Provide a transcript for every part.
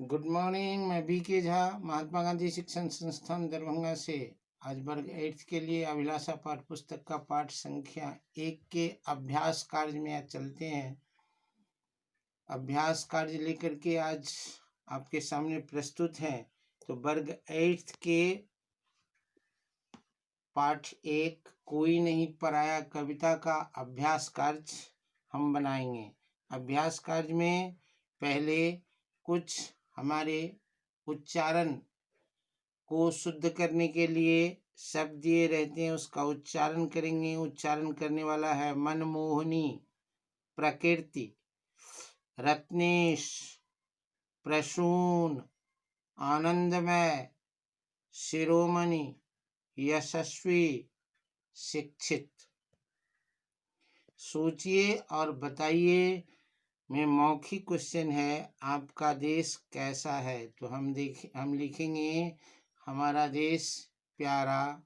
Good morning. मैं BK. Jha, Mahatma Gandhi शिक्षण संस्थान दरभंगा से आज वर्ग 8 के लिए अभिलाषा पाठ पुस्तक का पाठ संख्या 1 के अभ्यास कार्य में आज चलते हैं। अभ्यास कार्य लेकर के आज आपके सामने प्रस्तुत हैं। तो वर्ग 8 के पाठ 1 कोई नहीं पराया कविता का अभ्यास कार्य हम बनाएंगे। अभ्यास कार्य में पहले कुछ हमारे उच्चारण को शुद्ध करने के लिए शब्द दिए रहते हैं, उसका उच्चारण करेंगे। उच्चारण करने वाला है मनमोहनी, प्रकृति, रत्नेश, प्रसून, आनंदमय, शिरोमणि, यशस्वी, शिक्षित। सोचिए और बताइए। में मौखिक क्वेश्चन है, आपका देश कैसा है? तो हम लिखेंगे हमारा देश प्यारा,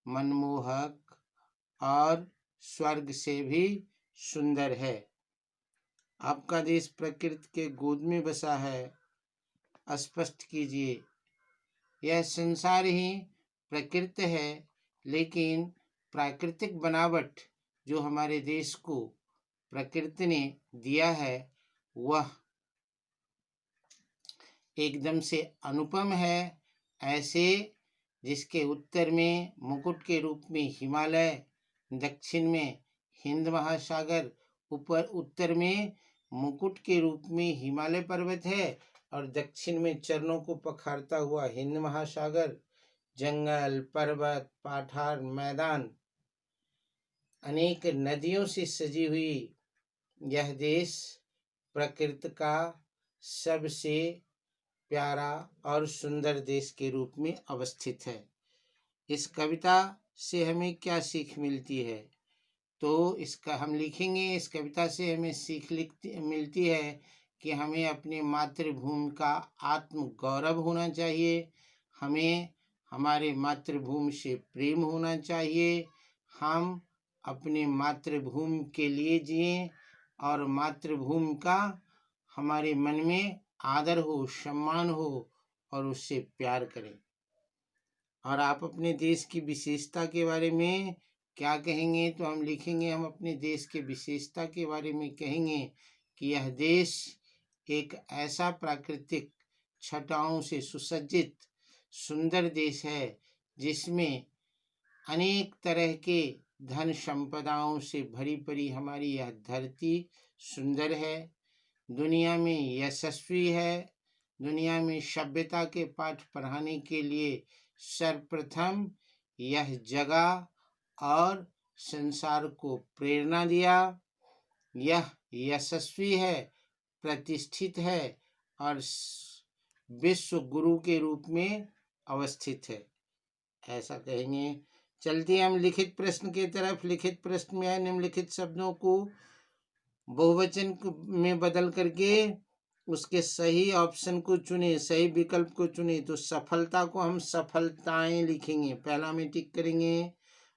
मनमोहक और स्वर्ग से भी सुंदर है। आपका देश प्रकृति के गोद में बसा है। स्पष्ट कीजिए। यह संसार ही प्रकृति है, लेकिन प्राकृतिक बनावट जो हमारे देश को प्रकृति ने दिया है वह एकदम से अनुपम है। ऐसे जिसके उत्तर में मुकुट के रूप में हिमालय, दक्षिण में हिंद महासागर, ऊपर उत्तर में मुकुट के रूप में हिमालय पर्वत है और दक्षिण में चरणों को पखारता हुआ हिंद महासागर, जंगल, पर्वत, पठार, मैदान, अनेक नदियों से सजी हुई यह देश प्रकृति का सबसे प्यारा और सुंदर देश के रूप में अवस्थित है। इस कविता से हमें क्या सीख मिलती है? तो इसका हम लिखेंगे। इस कविता से हमें सीख मिलती है कि हमें अपने मातृभूमि का आत्म गौरव होना चाहिए। हमें हमारे मातृभूमि से प्रेम होना चाहिए। हम अपने मातृभूमि के लिए जिएं और मातृभूमि का हमारे मन में आदर हो, सम्मान हो और उससे प्यार करें। और आप अपने देश की विशेषता के बारे में क्या कहेंगे? तो हम लिखेंगे, हम अपने देश के विशेषता के बारे में कहेंगे कि यह देश एक ऐसा प्राकृतिक छटाओं से सुसज्जित सुंदर देश है जिसमें अनेक तरह के धन संपदाओं से भरी पड़ी हमारी यह धरती सुंदर है। दुनिया में यशस्वी है। दुनिया में सभ्यता के पाठ पढ़ाने के लिए सर्वप्रथम यह जगह और संसार को प्रेरणा दिया। यह यशस्वी है, प्रतिष्ठित है और विश्व गुरु के रूप में अवस्थित है, ऐसा कहेंगे। चलते हम लिखित प्रश्न की तरफ। लिखित प्रश्न में निम्नलिखित शब्दों को बहुवचन में बदल करके उसके सही ऑप्शन को चुने, सही विकल्प को चुने। तो सफलता को हम सफलताएं लिखेंगे, पहला में टिक करेंगे।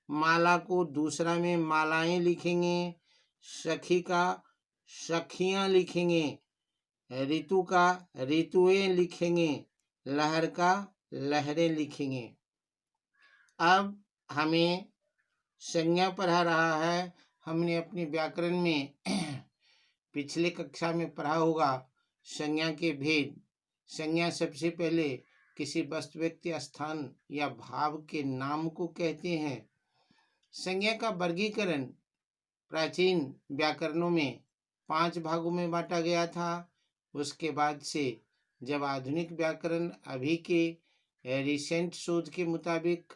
माला को दूसरा में मालाएं लिखेंगे। सखी का सखियां लिखेंगे। ऋतु का ऋतुएं लिखेंगे। लहर का लहरें लिखेंगे। अब हमें संज्ञा पढ़ा रहा है। हमने अपने व्याकरण में पिछले कक्षा में पढ़ा होगा संज्ञा के भेद। संज्ञा सबसे पहले किसी वस्तु, व्यक्ति, स्थान या भाव के नाम को कहते हैं। संज्ञा का वर्गीकरण प्राचीन व्याकरणों में 5 भागों में बांटा गया था। उसके बाद से जब आधुनिक व्याकरण अभी के रिसेंट शोध के मुताबिक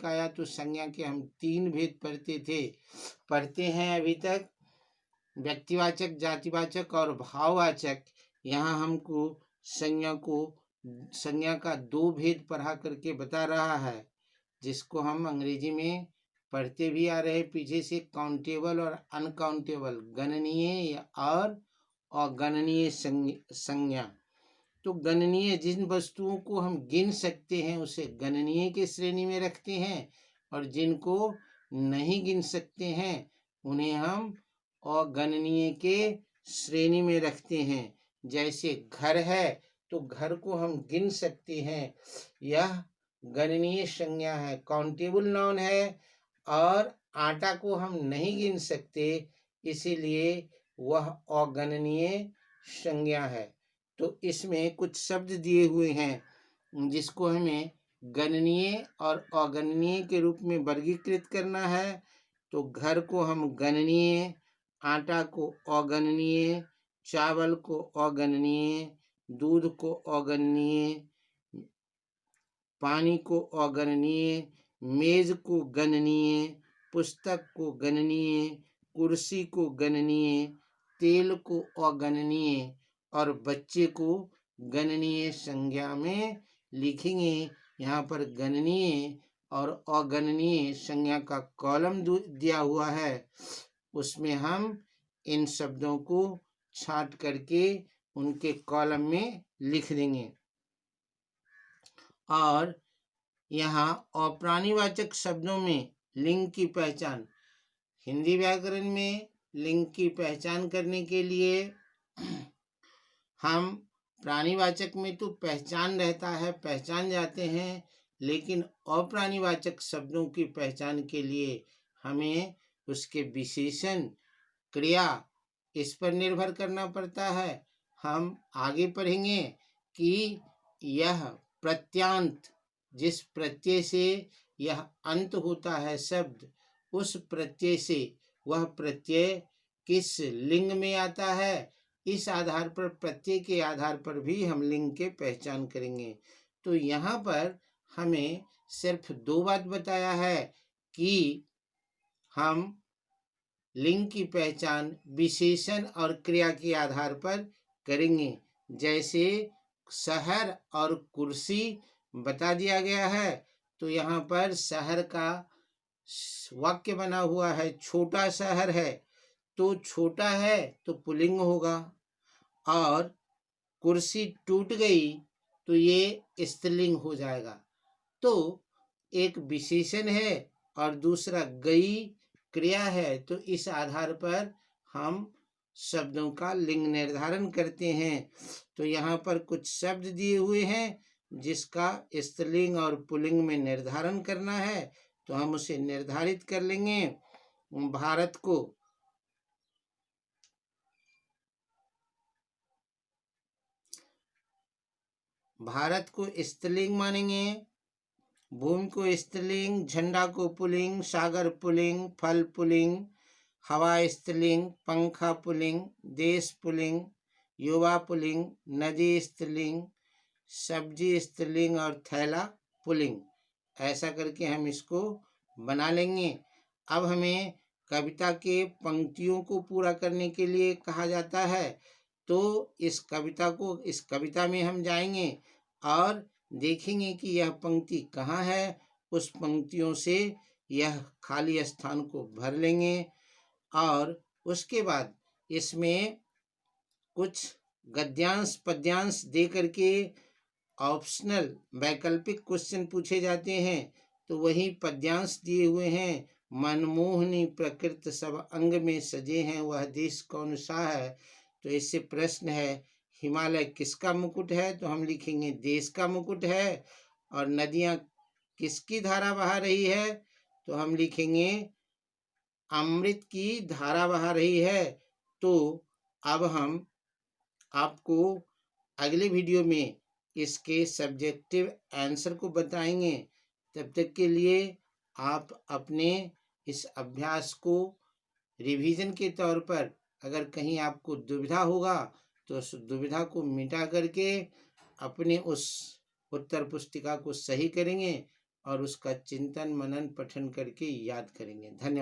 आया तो संज्ञा के हम 3 भेद पढ़ते हैं अभी तक, व्यक्तिवाचक, जातिवाचक और भाववाचक। यहाँ हमको संज्ञा का 2 भेद पढ़ा करके बता रहा है, जिसको हम अंग्रेजी में पढ़ते भी आ रहे पीछे से, काउंटेबल और अनकाउंटेबल, गणनीय और अगणनीय संज्ञा। तो गणनीय जिन वस्तुओं को हम गिन सकते हैं उसे गणनीय के श्रेणी में रखते हैं, और जिनको नहीं गिन सकते हैं उन्हें हम अगणनीय के श्रेणी में रखते हैं। जैसे घर है तो घर को हम गिन सकते हैं, यह गणनीय संज्ञा है, काउंटेबल नाउन है। और आटा को हम नहीं गिन सकते, इसीलिए वह अगणनीय संज्ञा है। तो इसमें कुछ शब्द दिए हुए हैं जिसको हमें गणनीय और अगणनीय के रूप में वर्गीकृत करना है। तो घर को हम गणनीय, आटा को अगणनीय, चावल को अगणनीय, दूध को अगणनीय, पानी को अगणनीय, मेज को गणनीय, पुस्तक को गणनीय, कुर्सी को गणनीय, तेल को अगणनीय और बच्चे को गणनीय संज्ञा में लिखेंगे। यहाँ पर गणनीय और अगणनीय संज्ञा का कॉलम दिया हुआ है, उसमें हम इन शब्दों को छांट करके उनके कॉलम में लिख देंगे। और यहाँ अप्राणीवाचक शब्दों में लिंग की पहचान, हिंदी व्याकरण में लिंग की पहचान करने के लिए हम प्राणीवाचक में तो पहचान रहता है, पहचान जाते हैं, लेकिन अप्राणीवाचक शब्दों की पहचान के लिए हमें उसके विशेषण, क्रिया, इस पर निर्भर करना पड़ता है। हम आगे पढ़ेंगे कि यह प्रत्यांत, जिस प्रत्यय से यह अंत होता है शब्द, उस प्रत्यय से वह प्रत्यय किस लिंग में आता है, इस आधार पर, प्रत्यय के आधार पर भी हम लिंग के पहचान करेंगे। तो यहाँ पर हमें सिर्फ 2 बात बताया है कि हम लिंग की पहचान विशेषण और क्रिया के आधार पर करेंगे। जैसे शहर और कुर्सी बता दिया गया है, तो यहाँ पर शहर का वाक्य बना हुआ है, छोटा शहर है, तो छोटा है तो पुल्लिंग होगा। और कुर्सी टूट गई तो ये स्त्रीलिंग हो जाएगा। तो एक विशेषण है और दूसरा गई क्रिया है, तो इस आधार पर हम शब्दों का लिंग निर्धारण करते हैं। तो यहाँ पर कुछ शब्द दिए हुए हैं जिसका स्त्रीलिंग और पुल्लिंग में निर्धारण करना है, तो हम उसे निर्धारित कर लेंगे। भारत को स्त्रीलिंग मानेंगे, भूमि को स्त्रीलिंग, झंडा को पुल्लिंग, सागर पुल्लिंग, फल पुल्लिंग, हवा स्त्रीलिंग, पंखा पुल्लिंग, देश पुल्लिंग, युवा पुल्लिंग, नदी स्त्रीलिंग, सब्जी स्त्रीलिंग और थैला पुल्लिंग। ऐसा करके हम इसको बना लेंगे। अब हमें कविता के पंक्तियों को पूरा करने के लिए कहा जाता है, तो इस कविता में हम जाएंगे और देखेंगे कि यह पंक्ति कहाँ है। उस पंक्तियों से यह खाली स्थान को भर लेंगे और उसके बाद इसमें कुछ गद्यांश पद्यांश दे करके ऑप्शनल वैकल्पिक क्वेश्चन पूछे जाते हैं। तो वही पद्यांश दिए हुए हैं, मनमोहनी प्रकृति सब अंग में सजे हैं, वह देश कौन सा है। तो इससे प्रश्न है, हिमालय किसका मुकुट है, तो हम लिखेंगे देश का मुकुट है। और नदियां किसकी धारा बहा रही है, तो हम लिखेंगे अमृत की धारा बहा रही है। तो अब हम आपको अगले वीडियो में इसके सब्जेक्टिव आंसर को बताएंगे। तब तक के लिए आप अपने इस अभ्यास को रिवीजन के तौर पर, अगर कहीं आपको दुविधा होगा तो उस दुविधा को मिटा करके अपने उस उत्तर पुस्तिका को सही करेंगे और उसका चिंतन मनन पठन करके याद करेंगे। धन्यवाद।